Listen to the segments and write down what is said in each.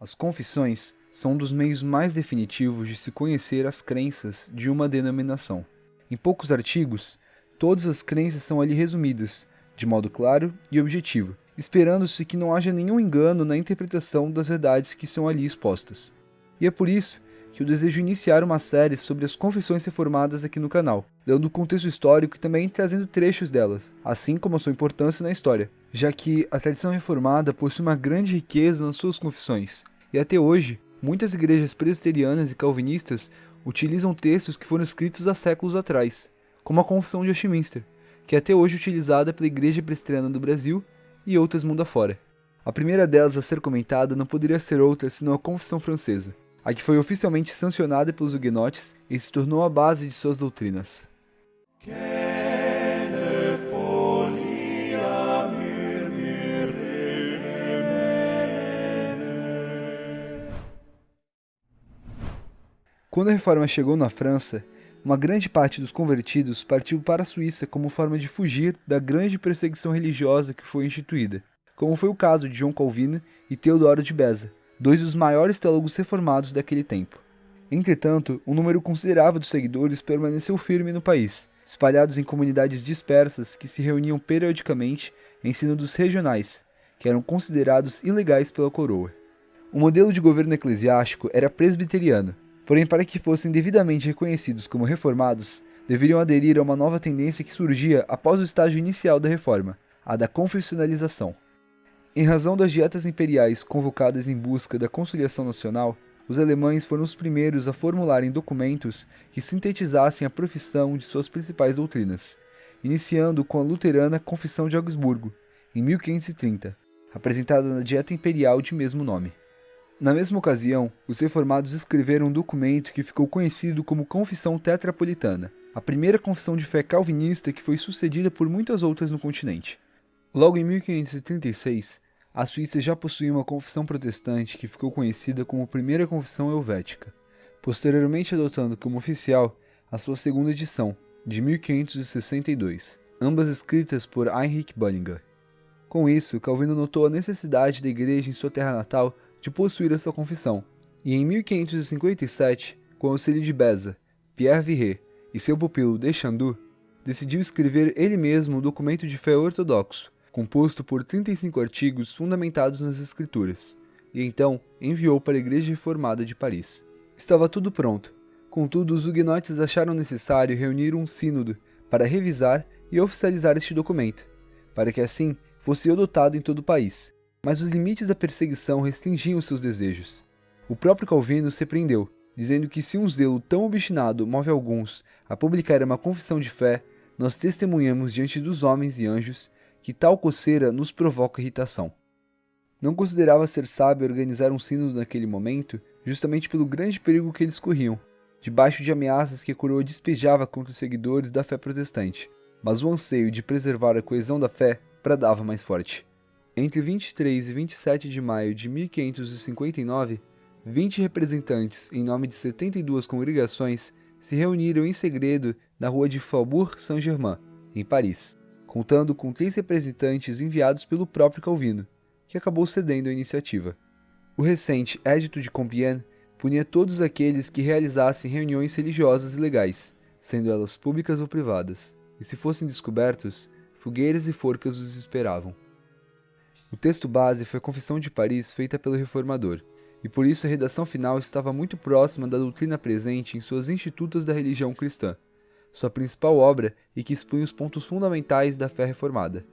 As confissões são um dos meios mais definitivos de se conhecer as crenças de uma denominação. Em poucos artigos, todas as crenças são ali resumidas, de modo claro e objetivo, esperando-se que não haja nenhum engano na interpretação das verdades que são ali expostas. E é por isso que eu desejo iniciar uma série sobre as confissões reformadas aqui no canal, dando contexto histórico e também trazendo trechos delas, assim como a sua importância na história, já que a tradição reformada possui uma grande riqueza nas suas confissões, e até hoje, muitas igrejas presbiterianas e calvinistas utilizam textos que foram escritos há séculos atrás, como a Confissão de Westminster, que é até hoje utilizada pela Igreja Presbiteriana do Brasil e outras mundo afora. A primeira delas a ser comentada não poderia ser outra senão a Confissão Francesa, a que foi oficialmente sancionada pelos huguenotes e se tornou a base de suas doutrinas. Quando a Reforma chegou na França, uma grande parte dos convertidos partiu para a Suíça como forma de fugir da grande perseguição religiosa que foi instituída, como foi o caso de João Calvino e Teodoro de Beza, dois dos maiores teólogos reformados daquele tempo. Entretanto, um número considerável dos seguidores permaneceu firme no país, espalhados em comunidades dispersas que se reuniam periodicamente em sínodos regionais, que eram considerados ilegais pela coroa. O modelo de governo eclesiástico era presbiteriano, porém para que fossem devidamente reconhecidos como reformados, deveriam aderir a uma nova tendência que surgia após o estágio inicial da reforma, a da confessionalização. Em razão das dietas imperiais convocadas em busca da conciliação nacional, os alemães foram os primeiros a formularem documentos que sintetizassem a profissão de suas principais doutrinas, iniciando com a luterana Confissão de Augsburgo, em 1530, apresentada na Dieta Imperial de mesmo nome. Na mesma ocasião, os reformados escreveram um documento que ficou conhecido como Confissão Tetrapolitana, a primeira confissão de fé calvinista que foi sucedida por muitas outras no continente. Logo em 1536, a Suíça já possuía uma confissão protestante que ficou conhecida como Primeira Confissão Helvética, posteriormente adotando como oficial a sua segunda edição, de 1562, ambas escritas por Heinrich Bullinger. Com isso, Calvino notou a necessidade da igreja em sua terra natal de possuir essa confissão, e em 1557, com o auxílio de Beza, Pierre Viret e seu pupilo Deschandoux, decidiu escrever ele mesmo um documento de fé ortodoxo, composto por 35 artigos fundamentados nas Escrituras, e então enviou para a Igreja Reformada de Paris. Estava tudo pronto, contudo os huguenotes acharam necessário reunir um sínodo para revisar e oficializar este documento, para que assim fosse adotado em todo o país, mas os limites da perseguição restringiam seus desejos. O próprio Calvino se repreendeu, dizendo que se um zelo tão obstinado move alguns a publicar uma confissão de fé, nós testemunhamos diante dos homens e anjos que tal coceira nos provoca irritação. Não considerava ser sábio organizar um sínodo naquele momento, justamente pelo grande perigo que eles corriam, debaixo de ameaças que a coroa despejava contra os seguidores da fé protestante, mas o anseio de preservar a coesão da fé bradava mais forte. Entre 23 e 27 de maio de 1559, 20 representantes, em nome de 72 congregações, se reuniram em segredo na rua de Faubourg Saint-Germain, em Paris, contando com 3 representantes enviados pelo próprio Calvino, que acabou cedendo à iniciativa. O recente Edito de Compiègne punia todos aqueles que realizassem reuniões religiosas ilegais, sendo elas públicas ou privadas, e se fossem descobertos, fogueiras e forcas os esperavam. O texto base foi a Confissão de Paris feita pelo reformador, e por isso a redação final estava muito próxima da doutrina presente em suas Institutas da Religião Cristã, sua principal obra e que expunha os pontos fundamentais da fé reformada.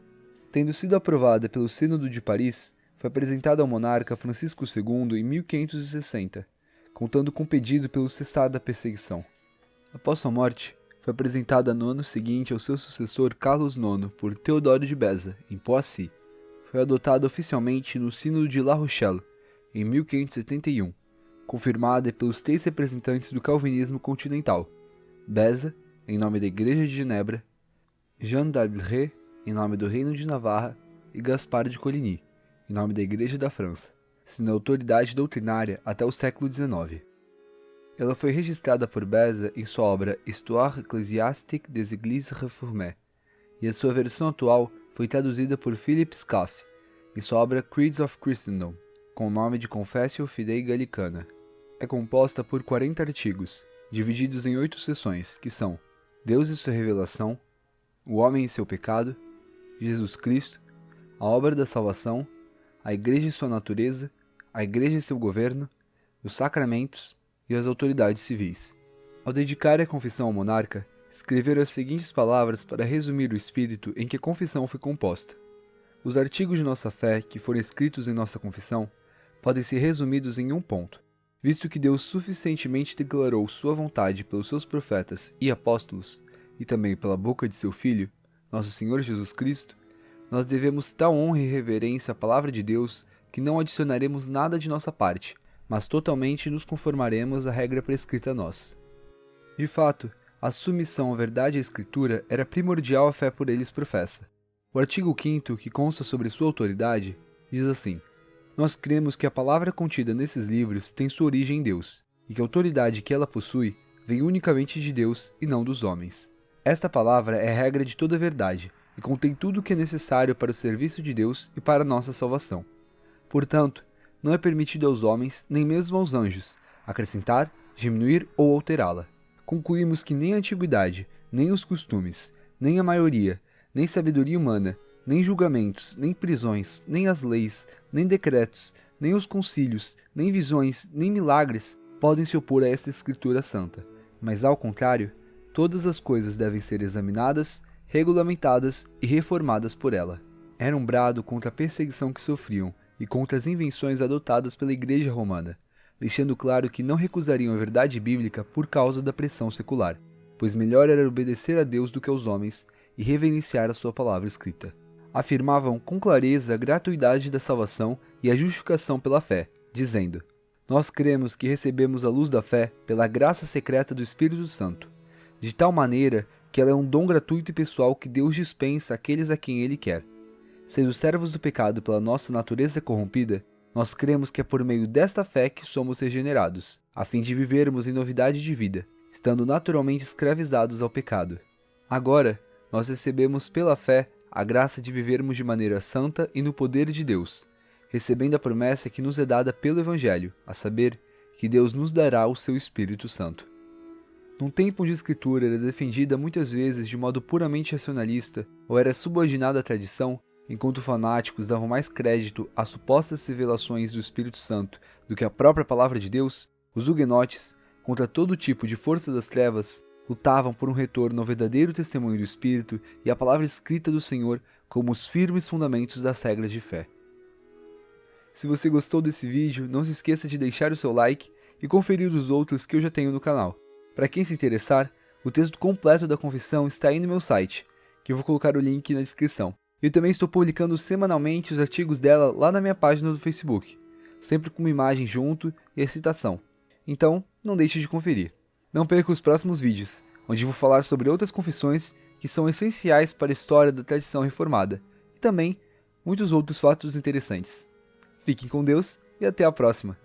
Tendo sido aprovada pelo Sínodo de Paris, foi apresentada ao monarca Francisco II em 1560, contando com pedido pelo cessar da perseguição. Após sua morte, foi apresentada no ano seguinte ao seu sucessor Carlos IX por Teodoro de Beza, em Poissy. Foi adotada oficialmente no Sínodo de La Rochelle, em 1571, confirmada pelos 3 representantes do calvinismo continental, Beza, em nome da Igreja de Genebra, Jean d'Albret, em nome do Reino de Navarra, e Gaspar de Coligny, em nome da Igreja da França, sendo autoridade doutrinária até o século XIX. Ela foi registrada por Beza em sua obra Histoire ecclésiastique des Églises réformées, e a sua versão atual foi traduzida por Philip Scaff, em sua obra Creeds of Christendom, com o nome de Confessio Fidei Gallicana. É composta por 40 artigos, divididos em 8 seções, que são Deus e sua revelação, o homem e seu pecado, Jesus Cristo, a obra da salvação, a Igreja e sua natureza, a Igreja e seu governo, os sacramentos e as autoridades civis. Ao dedicar a confissão ao monarca, escreveram as seguintes palavras para resumir o espírito em que a confissão foi composta. Os artigos de nossa fé que foram escritos em nossa confissão podem ser resumidos em um ponto. Visto que Deus suficientemente declarou sua vontade pelos seus profetas e apóstolos, e também pela boca de seu Filho, nosso Senhor Jesus Cristo, nós devemos tal honra e reverência à palavra de Deus que não adicionaremos nada de nossa parte, mas totalmente nos conformaremos à regra prescrita a nós. De fato, a submissão à verdade e à Escritura era primordial à fé por eles professa. O artigo 5º, que consta sobre sua autoridade, diz assim: Nós cremos que a palavra contida nesses livros tem sua origem em Deus, e que a autoridade que ela possui vem unicamente de Deus e não dos homens. Esta palavra é a regra de toda a verdade, e contém tudo o que é necessário para o serviço de Deus e para a nossa salvação. Portanto, não é permitido aos homens, nem mesmo aos anjos, acrescentar, diminuir ou alterá-la. Concluímos que nem a antiguidade, nem os costumes, nem a maioria, nem sabedoria humana, nem julgamentos, nem prisões, nem as leis, nem decretos, nem os concílios, nem visões, nem milagres podem se opor a esta Escritura Santa. Mas, ao contrário, todas as coisas devem ser examinadas, regulamentadas e reformadas por ela. Era um brado contra a perseguição que sofriam e contra as invenções adotadas pela Igreja Romana, deixando claro que não recusariam a verdade bíblica por causa da pressão secular, pois melhor era obedecer a Deus do que aos homens e reverenciar a sua palavra escrita. Afirmavam com clareza a gratuidade da salvação e a justificação pela fé, dizendo: Nós cremos que recebemos a luz da fé pela graça secreta do Espírito Santo, de tal maneira que ela é um dom gratuito e pessoal que Deus dispensa àqueles a quem Ele quer. Sendo servos do pecado pela nossa natureza corrompida, nós cremos que é por meio desta fé que somos regenerados, a fim de vivermos em novidade de vida, estando naturalmente escravizados ao pecado. Agora, nós recebemos pela fé a graça de vivermos de maneira santa e no poder de Deus, recebendo a promessa que nos é dada pelo Evangelho, a saber, que Deus nos dará o seu Espírito Santo. Num tempo onde a Escritura era defendida muitas vezes de modo puramente racionalista ou era subordinada à tradição, enquanto fanáticos davam mais crédito às supostas revelações do Espírito Santo do que à própria palavra de Deus, os huguenotes, contra todo tipo de força das trevas, lutavam por um retorno ao verdadeiro testemunho do Espírito e à palavra escrita do Senhor como os firmes fundamentos das regras de fé. Se você gostou desse vídeo, não se esqueça de deixar o seu like e conferir os outros que eu já tenho no canal. Para quem se interessar, o texto completo da confissão está aí no meu site, que eu vou colocar o link na descrição. Eu também estou publicando semanalmente os artigos dela lá na minha página do Facebook, sempre com uma imagem junto e a citação. Então, não deixe de conferir. Não perca os próximos vídeos, onde vou falar sobre outras confissões que são essenciais para a história da tradição reformada, e também muitos outros fatos interessantes. Fiquem com Deus e até a próxima!